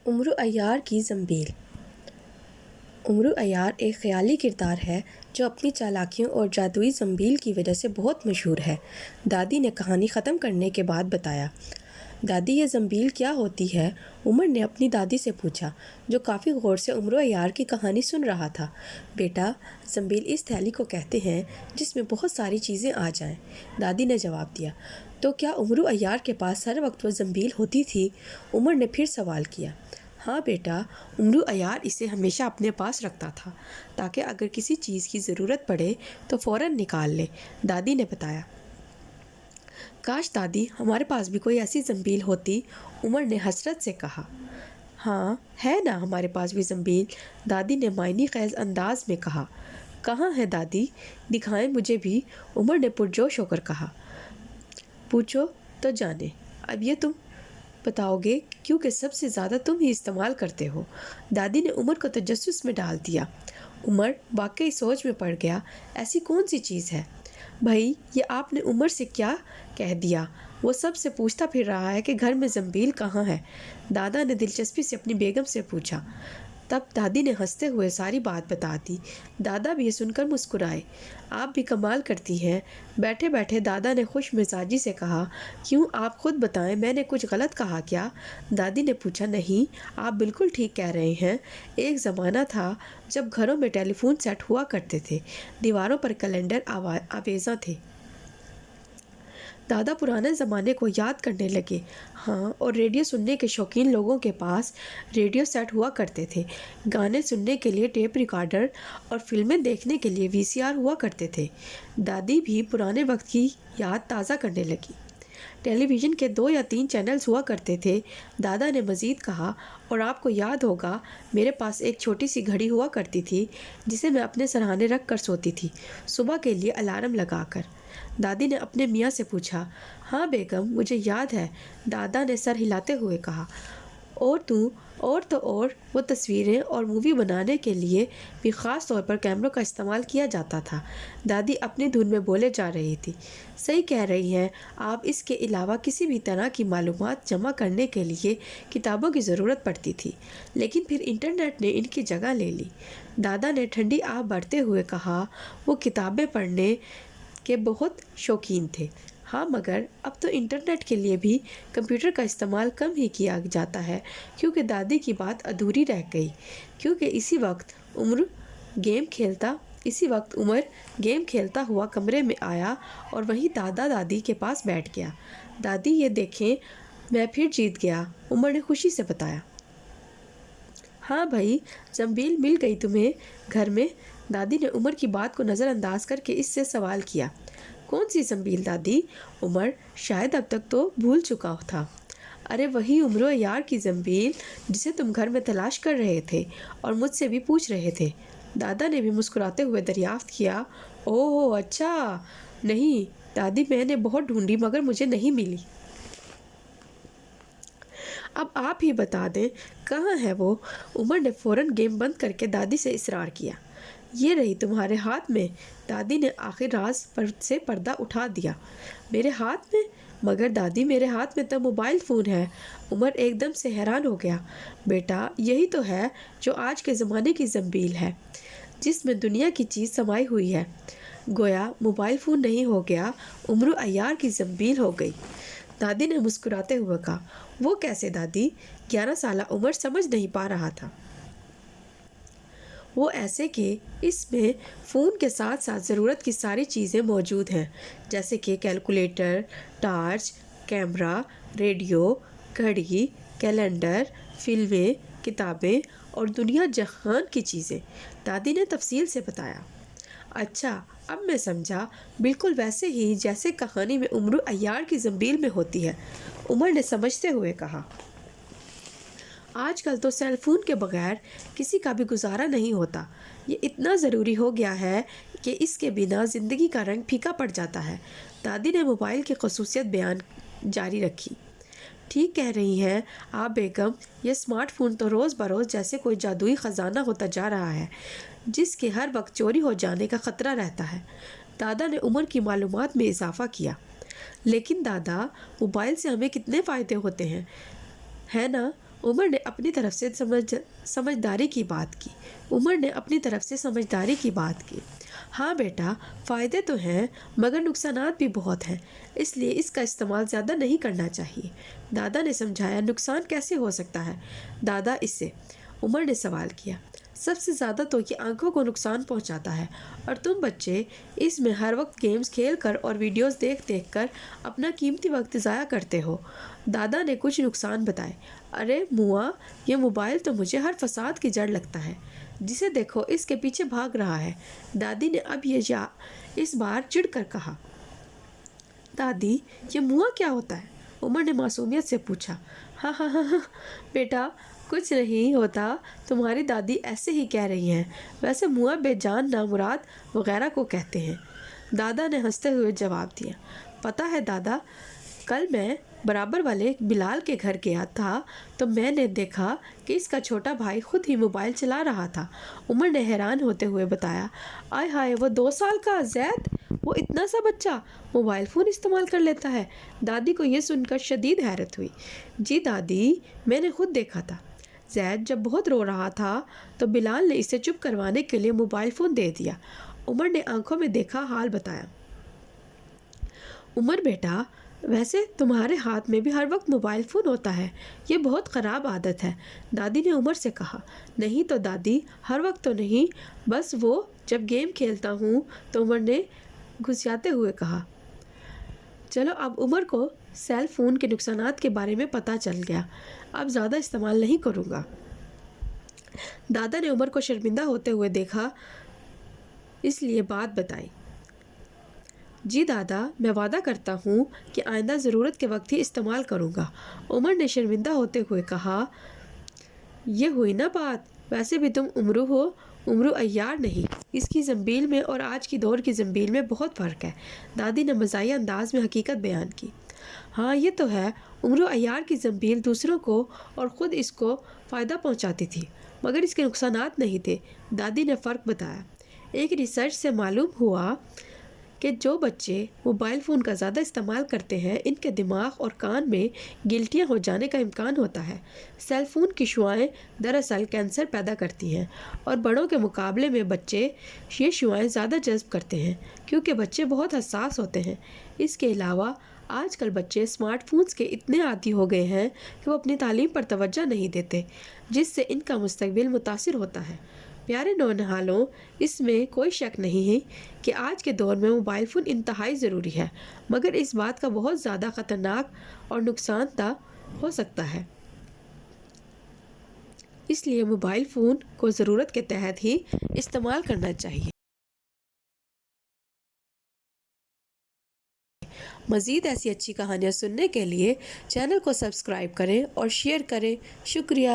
عمر عیار کی زنبیل۔ عمر عیار ایک خیالی کردار ہے جو اپنی چالاکیوں اور جادوئی زنبیل کی وجہ سے بہت مشہور ہے۔ دادی نے کہانی ختم کرنے کے بعد بتایا، دادی یہ زنبیل کیا ہوتی ہے؟ عمر نے اپنی دادی سے پوچھا، جو کافی غور سے عمر عیار کی کہانی سن رہا تھا۔ بیٹا، زنبیل اس تھیلی کو کہتے ہیں جس میں بہت ساری چیزیں آ جائیں، دادی نے جواب دیا۔ تو کیا عمر عیار کے پاس ہر وقت وہ زنبیل ہوتی تھی؟ عمر نے پھر سوال کیا۔ ہاں بیٹا، عمر عیار اسے ہمیشہ اپنے پاس رکھتا تھا تاکہ اگر کسی چیز کی ضرورت پڑے تو فوراً نکال لے، دادی نے بتایا۔ کاش دادی، ہمارے پاس بھی کوئی ایسی زنبیل ہوتی، عمر نے حسرت سے کہا۔ ہاں ہے نا ہمارے پاس بھی زنبیل، دادی نے معنی خیز انداز میں کہا۔ کہاں ہے دادی؟ دکھائیں مجھے بھی، عمر نے پرجوش ہو کر کہا۔ پوچھو تو جانے، اب یہ تم بتاؤ گے کیونکہ سب سے زیادہ تم ہی استعمال کرتے ہو، دادی نے عمر کو تجسس میں ڈال دیا۔ عمر واقعی سوچ میں پڑ گیا، ایسی کون سی چیز ہے؟ بھائی، یہ آپ نے عمر سے کیا کہہ دیا؟ وہ سب سے پوچھتا پھر رہا ہے کہ گھر میں زنبیل کہاں ہے، دادا نے دلچسپی سے اپنی بیگم سے پوچھا۔ تب دادی نے ہنستے ہوئے ساری بات بتا دی۔ دادا بھی یہ سن کر مسکرائے۔ آپ بھی کمال کرتی ہیں، بیٹھے بیٹھے دادا نے خوش مزاجی سے کہا۔ کیوں، آپ خود بتائیں، میں نے کچھ غلط کہا کیا؟ دادی نے پوچھا۔ نہیں، آپ بالکل ٹھیک کہہ رہے ہیں۔ ایک زمانہ تھا جب گھروں میں ٹیلی فون سیٹ ہوا کرتے تھے، دیواروں پر کیلنڈر آویزاں تھے۔ دادا پرانے زمانے کو یاد کرنے لگے۔ ہاں، اور ریڈیو سننے کے شوقین لوگوں کے پاس ریڈیو سیٹ ہوا کرتے تھے، گانے سننے کے لیے ٹیپ ریکارڈر اور فلمیں دیکھنے کے لیے VCR ہوا کرتے تھے۔ دادی بھی پرانے وقت کی یاد تازہ کرنے لگی۔ ٹیلی ویژن کے 2 یا 3 چینلز ہوا کرتے تھے، دادا نے مزید کہا، اور آپ کو یاد ہوگا میرے پاس ایک چھوٹی سی گھڑی ہوا کرتی تھی جسے میں اپنے سرہانے رکھ کر سوتی تھی، صبح کے لیے الارم لگا کر۔ دادی نے اپنے میاں سے پوچھا۔ ہاں بیگم، مجھے یاد ہے، دادا نے سر ہلاتے ہوئے کہا۔ اور وہ تصویریں اور مووی بنانے کے لیے بھی خاص طور پر کیمروں کا استعمال کیا جاتا تھا، دادی اپنی دھن میں بولے جا رہی تھی۔ صحیح کہہ رہی ہیں آپ، اس کے علاوہ کسی بھی طرح کی معلومات جمع کرنے کے لیے کتابوں کی ضرورت پڑتی تھی، لیکن پھر انٹرنیٹ نے ان کی جگہ لے لی، دادا نے ٹھنڈی آہ بھرتے ہوئے کہا۔ وہ کتابیں پڑھنے کے بہت شوقین تھے۔ ہاں، مگر اب تو انٹرنیٹ کے لیے بھی کمپیوٹر کا استعمال کم ہی کیا جاتا ہے، کیونکہ دادی کی بات ادھوری رہ گئی، کیونکہ اسی وقت عمر گیم کھیلتا ہوا کمرے میں آیا اور وہیں دادا دادی کے پاس بیٹھ گیا۔ دادی، یہ دیکھیں، میں پھر جیت گیا، عمر نے خوشی سے بتایا۔ ہاں بھائی، زنبیل مل گئی تمہیں گھر میں، دادی نے عمر کی بات کو نظر انداز کر کے اس سے سوال کیا۔ کون سی زنبیل دادی؟ عمر شاید اب تک تو بھول چکا تھا۔ ارے وہی عمر عیار کی زنبیل جسے تم گھر میں تلاش کر رہے تھے اور مجھ سے بھی پوچھ رہے تھے، دادا نے بھی مسکراتے ہوئے دریافت کیا۔ اوہ اچھا، نہیں دادی، میں نے بہت ڈھونڈی مگر مجھے نہیں ملی۔ اب آپ ہی بتا دیں کہاں ہے وہ؟ عمر نے فوراً گیم بند کر کے دادی سے اصرار کیا۔ یہ رہی تمہارے ہاتھ میں، دادی نے آخر راز سے پردہ اٹھا دیا۔ میرے ہاتھ میں؟ مگر دادی، میرے ہاتھ میں تو موبائل فون ہے، عمر ایک دم سے حیران ہو گیا۔ بیٹا، یہی تو ہے جو آج کے زمانے کی زنبیل ہے، جس میں دنیا کی چیز سمائی ہوئی ہے۔ گویا موبائل فون نہیں ہو گیا، عمر عیار کی زنبیل ہو گئی، دادی نے مسکراتے ہوئے کہا۔ وہ کیسے دادی؟ 11 سالہ عمر سمجھ نہیں پا رہا تھا۔ وہ ایسے کہ اس میں فون کے ساتھ ساتھ ضرورت کی ساری چیزیں موجود ہیں، جیسے کہ کیلکولیٹر، ٹارچ، کیمرہ، ریڈیو، گھڑی، کیلنڈر، فلمیں، کتابیں اور دنیا جہان کی چیزیں، دادی نے تفصیل سے بتایا۔ اچھا، اب میں سمجھا، بالکل ویسے ہی جیسے کہانی میں عمر عیار کی زنبیل میں ہوتی ہے، عمر نے سمجھتے ہوئے کہا۔ آج کل تو سیل فون کے بغیر کسی کا بھی گزارا نہیں ہوتا، یہ اتنا ضروری ہو گیا ہے کہ اس کے بنا زندگی کا رنگ پھیکا پڑ جاتا ہے، دادی نے موبائل کی خصوصیت بیان جاری رکھی۔ ٹھیک کہہ رہی ہیں آپ بیگم، یہ اسمارٹ فون تو روز بروز جیسے کوئی جادوئی خزانہ ہوتا جا رہا ہے جس کے ہر وقت چوری ہو جانے کا خطرہ رہتا ہے، دادا نے عمر کی معلومات میں اضافہ کیا۔ لیکن دادا، موبائل سے ہمیں کتنے فائدے ہوتے ہیں، ہے نا؟ عمر نے اپنی طرف سے سمجھداری کی بات کی۔ ہاں بیٹا، فائدے تو ہیں مگر نقصانات بھی بہت ہیں، اس لیے اس کا استعمال زیادہ نہیں کرنا چاہیے۔ دادا نے سمجھایا۔ نقصان کیسے ہو سکتا ہے دادا اس سے؟ عمر نے سوال کیا۔ سب سے زیادہ تو یہ آنکھوں کو نقصان پہنچاتا ہے، اور تم بچے اس میں ہر وقت گیمز کھیل کر اور ویڈیوز دیکھ کر اپنا قیمتی وقت ضائع کرتے ہو۔ دادا نے کچھ نقصان بتائے۔ ارے موا، یہ موبائل تو مجھے ہر فساد کی جڑ لگتا ہے، جسے دیکھو اس کے پیچھے بھاگ رہا ہے۔ دادی نے اب اس بار چڑھ کر کہا۔ دادی، یہ موا کیا ہوتا ہے؟ عمر نے معصومیت سے پوچھا۔ ہاں ہاں ہاں بیٹا، کچھ نہیں ہوتا، تمہاری دادی ایسے ہی کہہ رہی ہیں۔ ویسے موا بے جان، نامراد وغیرہ کو کہتے ہیں۔ دادا نے ہنستے ہوئے جواب دیا۔ پتہ ہے دادا، کل میں برابر والے بلال کے گھر گیا تھا تو میں نے دیکھا کہ اس کا چھوٹا بھائی خود ہی موبائل چلا رہا تھا۔ عمر نے حیران ہوتے ہوئے بتایا۔ آئے ہائے، وہ 2 سال کا زید! وہ اتنا سا بچہ موبائل فون استعمال کر لیتا ہے؟ دادی کو یہ سن کر شدید حیرت ہوئی۔ جی دادی، میں نے خود دیکھا تھا۔ زید جب بہت رو رہا تھا تو بلال نے اسے چپ کروانے کے لیے موبائل فون دے دیا۔ عمر نے آنکھوں میں دیکھا حال بتایا۔ عمر بیٹا، ویسے تمہارے ہاتھ میں بھی ہر وقت موبائل فون ہوتا ہے، یہ بہت خراب عادت ہے، دادی نے عمر سے کہا۔ نہیں تو دادی، ہر وقت تو نہیں، بس وہ جب گیم کھیلتا ہوں، تو عمر نے گھسیاتے ہوئے کہا۔ چلو، اب عمر کو سیل فون کے نقصانات کے بارے میں پتہ چل گیا، اب زیادہ استعمال نہیں کروں گا۔ دادا نے عمر کو شرمندہ ہوتے ہوئے دیکھا، اس لیے بات بتائی۔ جی دادا، میں وعدہ کرتا ہوں کہ آئندہ ضرورت کے وقت ہی استعمال کروں گا، عمر نے شرمندہ ہوتے ہوئے کہا۔ یہ ہوئی نا بات، ویسے بھی تم عمرو ہو، عمرو عیار نہیں۔ اس کی زنبیل میں اور آج کی دور کی زنبیل میں بہت فرق ہے، دادی نے مزاحیہ انداز میں حقیقت بیان کی۔ ہاں یہ تو ہے، عمرو عیار کی زنبیل دوسروں کو اور خود اس کو فائدہ پہنچاتی تھی، مگر اس کے نقصانات نہیں تھے، دادی نے فرق بتایا۔ ایک ریسرچ سے معلوم ہوا کہ جو بچے موبائل فون کا زیادہ استعمال کرتے ہیں، ان کے دماغ اور کان میں گلٹیاں ہو جانے کا امکان ہوتا ہے۔ سیل فون کی شعاعیں دراصل کینسر پیدا کرتی ہیں، اور بڑوں کے مقابلے میں بچے یہ شعاعیں زیادہ جذب کرتے ہیں، کیونکہ بچے بہت حساس ہوتے ہیں۔ اس کے علاوہ آج کل بچے اسمارٹ فونز کے اتنے عادی ہو گئے ہیں کہ وہ اپنی تعلیم پر توجہ نہیں دیتے، جس سے ان کا مستقبل متاثر ہوتا ہے۔ پیارے نونہالوں، اس میں کوئی شک نہیں ہے کہ آج کے دور میں موبائل فون انتہائی ضروری ہے، مگر اس بات کا بہت زیادہ خطرناک اور نقصان دہ ہو سکتا ہے۔ اس لیے موبائل فون کو ضرورت کے تحت ہی استعمال کرنا چاہیے۔ مزید ایسی اچھی کہانیاں سننے کے لیے چینل کو سبسکرائب کریں اور شیئر کریں۔ شکریہ۔